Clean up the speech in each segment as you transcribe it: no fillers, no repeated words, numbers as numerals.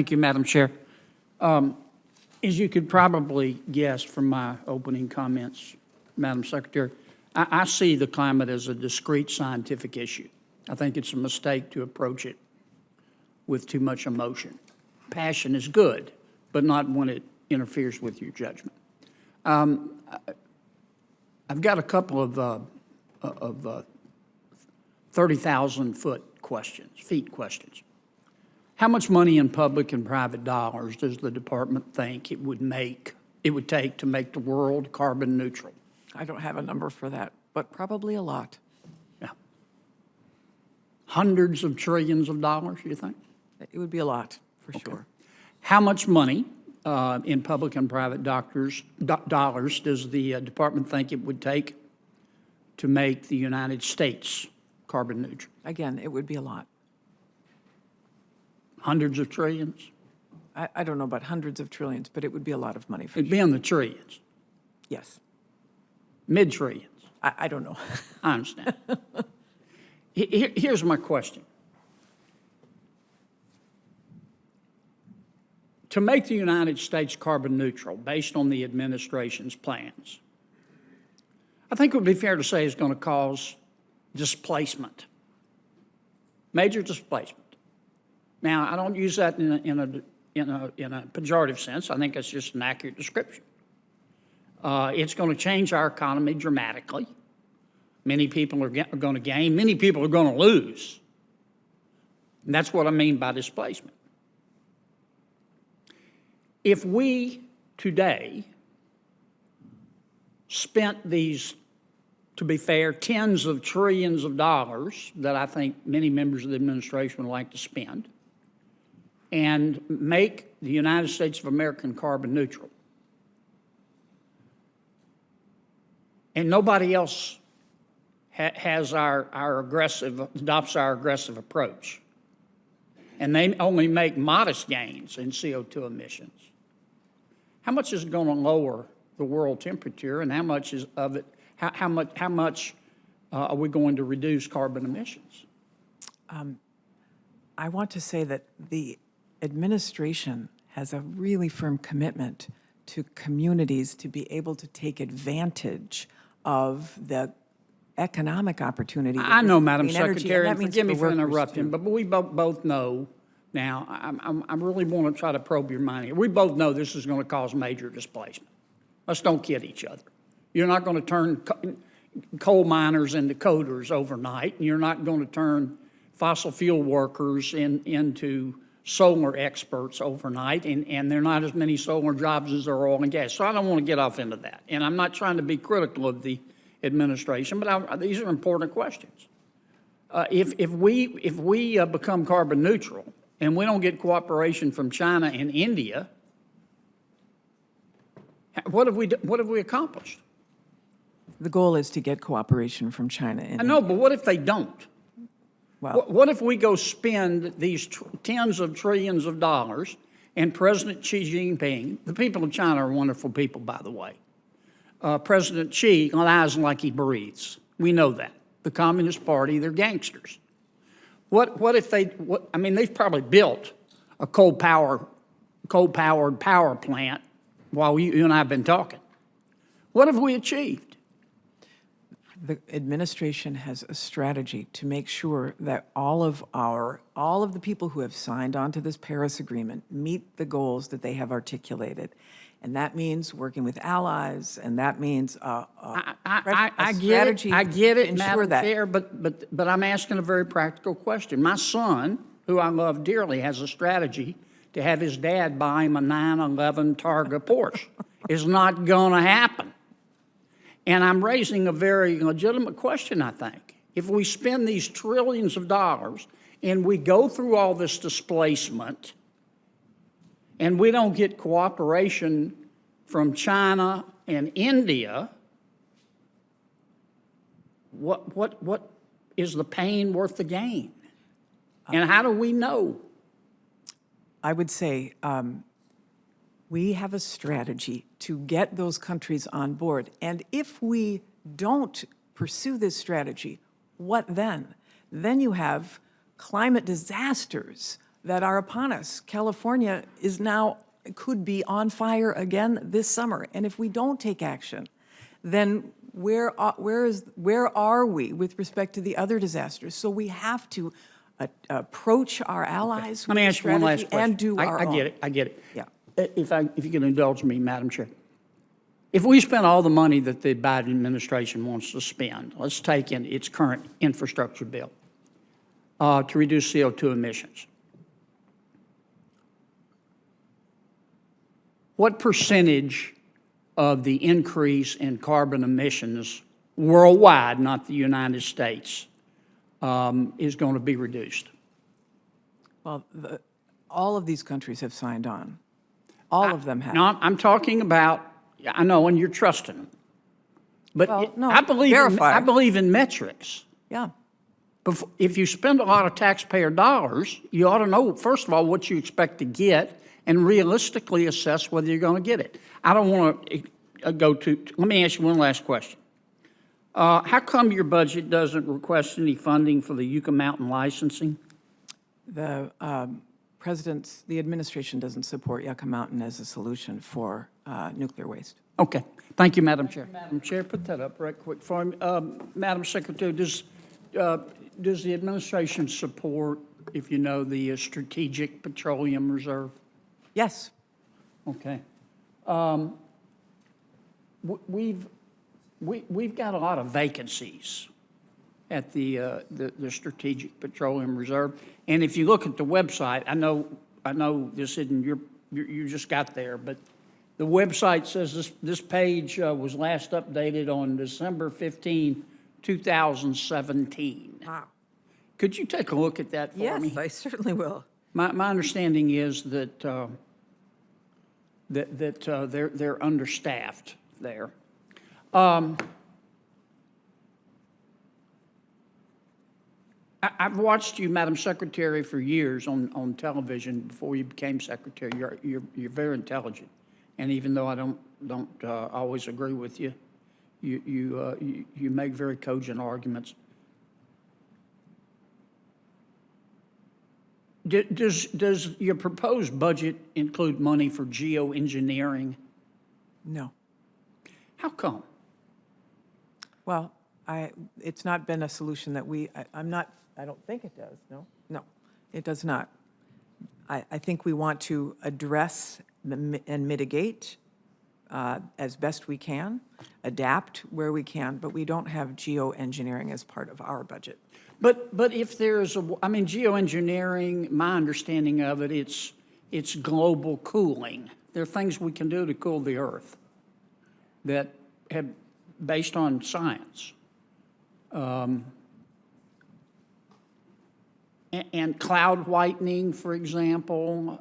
Thank you, Madam Chair. As you could probably guess from my opening comments, Madam Secretary, I see the climate as a discrete scientific issue. I think it's a mistake to approach it with too much emotion. Passion is good, but not when it interferes with your judgment. I've got a couple of 30,000-foot feet questions. How much money in public and private dollars does the department think it would take to make the world carbon neutral? I don't have a number for that, but probably a lot. Yeah. Hundreds of trillions of dollars, you think? It would be a lot, for sure. How much money in public and private dollars does the department think it would take to make the United States carbon neutral? Again, it would be a lot. Hundreds of trillions? I don't know about hundreds of trillions, but it would be a lot of money. For It'd be in the trillions, Yes. mid-trillions. I don't know. I understand. Here's my question. To make the United States carbon neutral, based on the administration's plans, I think it would be fair to say it's going to cause displacement, major displacement. Now, I don't use that in a pejorative sense. I think that's just an accurate description. It's going to change our economy dramatically. Many people are going to gain. Many people are going to lose. And that's what I mean by displacement. If we today spent these, to be fair, tens of trillions of dollars that I think many members of the administration would like to spend, and make the United States of America carbon neutral, and nobody else adopts our aggressive approach, and they only make modest gains in CO2 emissions, how much is it going to lower the world temperature, and how much are we going to reduce carbon emissions? I want to say that the administration has a really firm commitment to communities to be able to take advantage of the economic opportunity. I know, Madam Secretary, and forgive me for interrupting, but we both know now, I really want to try to probe your mind here. We both know this is going to cause major displacement. Let's don't kid each other. You're not going to turn coal miners into coders overnight, and you're not going to turn fossil fuel workers into solar experts overnight, and there are not as many solar jobs as there are oil and gas. So I don't want to get off into that. And I'm not trying to be critical of the administration, but these are important questions. If we become carbon neutral and we don't get cooperation from China and India, what have we accomplished? The goal is to get cooperation from China. I know, but what if they don't? Well, What if we go spend these tens of trillions of dollars, and President Xi Jinping, the people of China are wonderful people, by the way. President Xi lies like he breathes. We know that. The Communist Party, they're gangsters. What if they've probably built a coal-powered power plant while you and I have been talking. What have we achieved? the administration has a strategy to make sure that all of the people who have signed on to this Paris Agreement meet the goals that they have articulated. And that means working with allies, and that means a strategy I get it, to ensure Madam that. Chair, but I'm asking a very practical question. My son, who I love dearly, has a strategy to have his dad buy him a 911 Targa Porsche. It's not going to happen. And I'm raising a very legitimate question, I think. If we spend these trillions of dollars and we go through all this displacement and we don't get cooperation from China and India, what is the pain worth the gain? And how do we know? I would say we have a strategy to get those countries on board. And if we don't pursue this strategy, what then? Then you have climate disasters that are upon us. California could be on fire again this summer. And if we don't take action, then where are we with respect to the other disasters? So we have to approach our allies Let me with ask you one last strategy question. and do our I own. get it, I get it. Yeah. If you can indulge me, Madam Chair. If we spend all the money that the Biden administration wants to spend, let's take in its current infrastructure bill to reduce CO2 emissions, what percentage of the increase in carbon emissions worldwide, not the United States, is going to be reduced? Well, all of these countries have signed on. All of them have. No, I'm talking about, I know, and you're trusting them. But Well, no, I verify. believe in metrics. Yeah. If you spend a lot of taxpayer dollars, you ought to know, first of all, what you expect to get and realistically assess whether you're going to get it. I don't want to let me ask you one last question. How come your budget doesn't request any funding for the Yucca Mountain licensing? The administration doesn't support Yucca Mountain as a solution for nuclear waste. Okay. Thank you, Madam Chair. Madam Chair, put that up right quick for me. Madam Secretary, does the administration support, if you know, the Strategic Petroleum Reserve? Yes. Okay. We've got a lot of vacancies at the Strategic Petroleum Reserve, and if you look at the website, I know this isn't you just got there, but the website says this page was last updated on December 15, 2017. Wow. Could you take a look at that for me? Yes, I certainly will. My understanding is that they're understaffed there. I've watched you, Madam Secretary, for years on television before you became Secretary. You're very intelligent, and even though I don't always agree with you, you make very cogent arguments. Does your proposed budget include money for geoengineering? No. How come? Well, it's not been a solution that I don't think it does, no? No, it does not. I think we want to address and mitigate as best we can, adapt where we can, but we don't have geoengineering as part of our budget. But if there's geoengineering, my understanding of it, it's global cooling. There are things we can do to cool the Earth that have based on science. And cloud whitening, for example,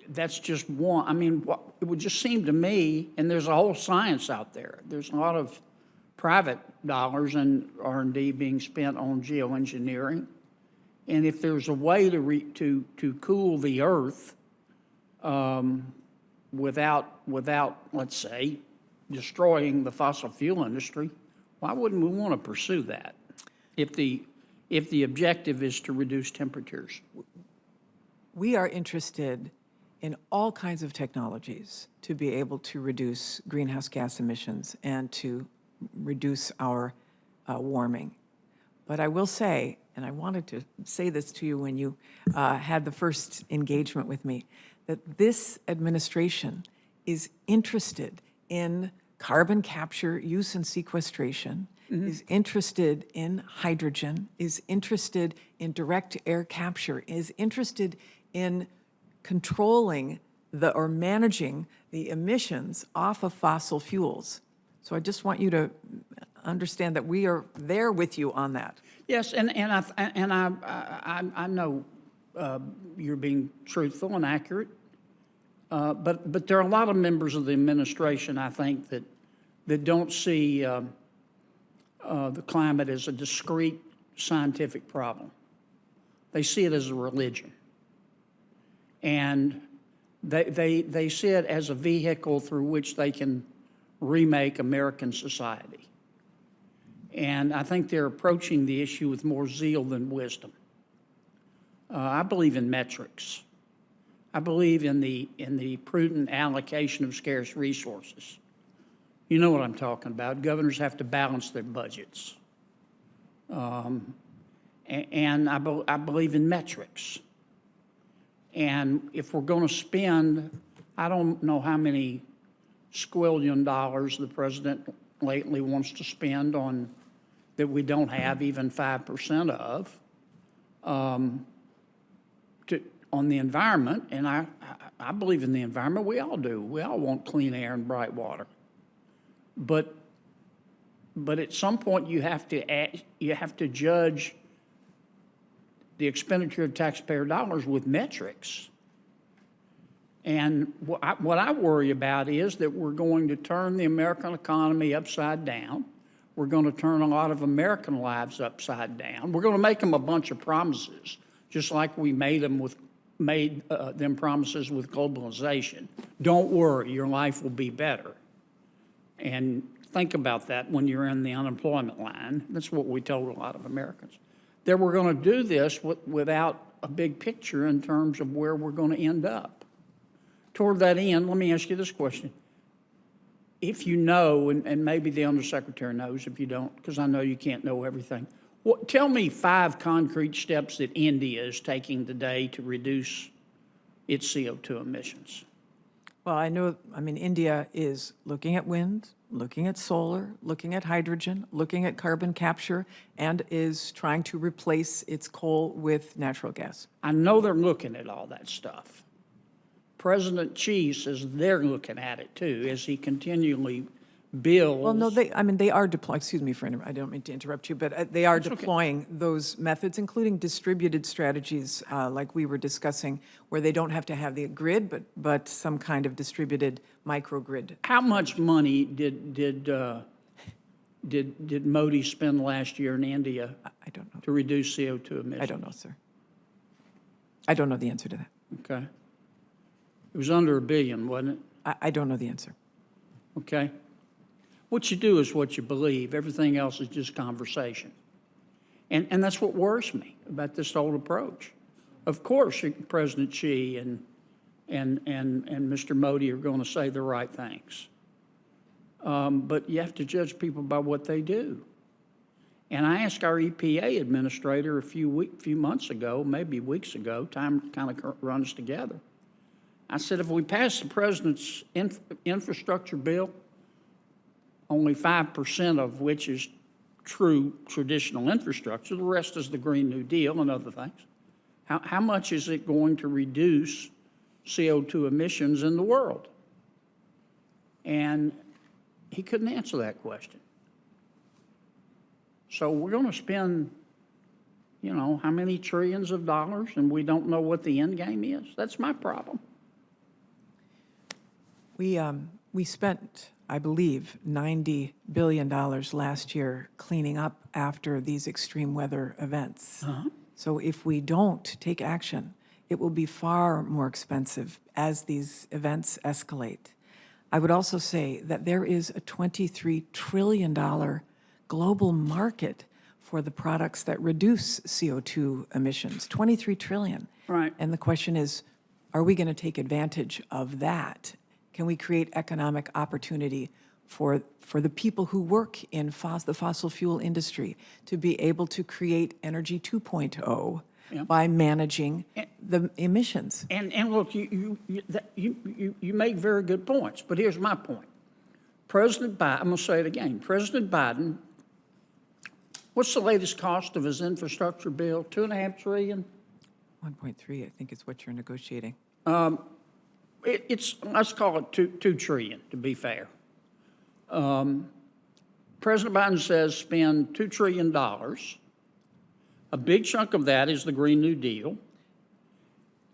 that's just one. I mean, it would just seem to me, and there's a whole science out there. There's a lot of private dollars and R&D being spent on geoengineering. And if there's a way to cool the Earth without, let's say, destroying the fossil fuel industry, why wouldn't we want to pursue that if the objective is to reduce temperatures? We are interested in all kinds of technologies to be able to reduce greenhouse gas emissions and to reduce our warming. But I will say, and I wanted to say this to you when you had the first engagement with me, that this administration is interested in carbon capture, use and sequestration, is interested in hydrogen, is interested in direct air capture, is interested in controlling or managing the emissions off of fossil fuels. So I just want you to understand that we are there with you on that. Yes, and I know you're being truthful and accurate, but there are a lot of members of the administration, I think, that don't see the climate as a discrete scientific problem. They see it as a religion, and they see it as a vehicle through which they can remake American society. And I think they're approaching the issue with more zeal than wisdom. I believe in metrics. I believe in the prudent allocation of scarce resources. You know what I'm talking about. Governors have to balance their budgets. And I believe in metrics. And if we're going to spend, I don't know how many squillion dollars the president lately wants to spend on that we don't have even 5% of, on the environment, and I believe in the environment. We all do. We all want clean air and bright water. But at some point you have to judge the expenditure of taxpayer dollars with metrics. And what I worry about is that we're going to turn the American economy upside down. We're going to turn a lot of American lives upside down. We're going to make them a bunch of promises, just like we made them promises with globalization. Don't worry, your life will be better. And think about that when you're in the unemployment line. That's what we told a lot of Americans. That we're going to do this without a big picture in terms of where we're going to end up. Toward that end, let me ask you this question. If you know, and maybe the Undersecretary knows if you don't, because I know you can't know everything, tell me 5 concrete steps that India is taking today to reduce its CO2 emissions. Well, India is looking at wind, looking at solar, looking at hydrogen, looking at carbon capture, and is trying to replace its coal with natural gas. I know they're looking at all that stuff. President Xi says they're looking at it too, as he continually builds. Well, no, they are deploying, excuse me, I don't mean to interrupt you, but they are deploying those methods, including distributed strategies like we were discussing, where they don't have to have the grid, but some kind of distributed microgrid. How much money did Modi spend last year in India? I don't know. To reduce CO2 emissions? I don't know, sir. I don't know the answer to that. Okay. It was under $1 billion, wasn't it? I don't know the answer. Okay. What you do is what you believe. Everything else is just conversation. And that's what worries me about this whole approach. Of course, President Xi and Mr. Modi are going to say the right things. But you have to judge people by what they do. And I asked our EPA administrator a few months ago, maybe weeks ago, time kind of runs together. I said, if we pass the president's infrastructure bill, only 5% of which is true traditional infrastructure, the rest is the Green New Deal and other things, how much is it going to reduce CO2 emissions in the world? And he couldn't answer that question. So we're going to spend, how many trillions of dollars, and we don't know what the end game is? That's my problem. We spent, I believe, $90 billion last year cleaning up after these extreme weather events. So if we don't take action, it will be far more expensive as these events escalate. I would also say that there is a $23 trillion global market for the products that reduce CO2 emissions, $23 trillion. Right. And the question is, are we going to take advantage of that? Can we create economic opportunity for the people who work in the fossil fuel industry to be able to create Energy 2.0 by managing the emissions? And look, you make very good points, but here's my point. President Biden, I'm going to say it again, President Biden, what's the latest cost of his infrastructure bill? $2.5 trillion? 1.3, I think is what you're negotiating. Let's call it $2 trillion, to be fair. President Biden says spend $2 trillion. A big chunk of that is the Green New Deal.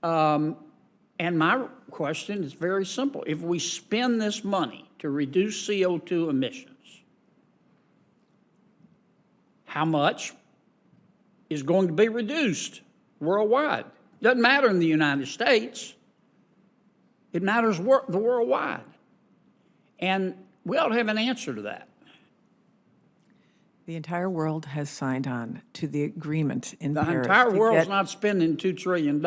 And my question is very simple. If we spend this money to reduce CO2 emissions, how much is going to be reduced worldwide? Doesn't matter in the United States. It matters the worldwide. And we ought to have an answer to that. The entire world has signed on to the agreement in The Paris. entire to world's get- not spending $2 trillion.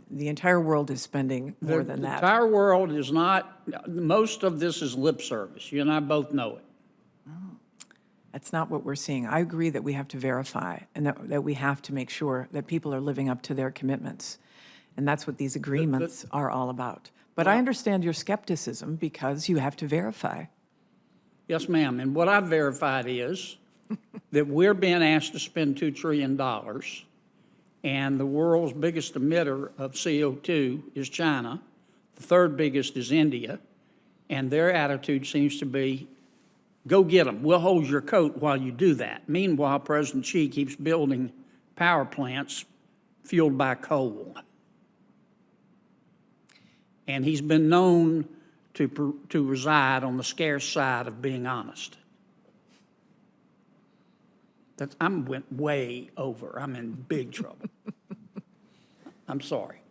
The entire world is spending more than The that. entire world is not, most of this is lip service. You and I both know it. That's not what we're seeing. I agree that we have to verify and that we have to make sure that people are living up to their commitments. And that's what these agreements are all about. But I understand your skepticism because you have to verify. Yes, ma'am. And what I've verified is that we're being asked to spend $2 trillion, and the world's biggest emitter of CO2 is China. The third biggest is India, and their attitude seems to be, go get them. We'll hold your coat while you do that. Meanwhile, President Xi keeps building power plants fueled by coal. And he's been known to reside on the scarce side of being honest. I went way over. I'm in big trouble. I'm sorry.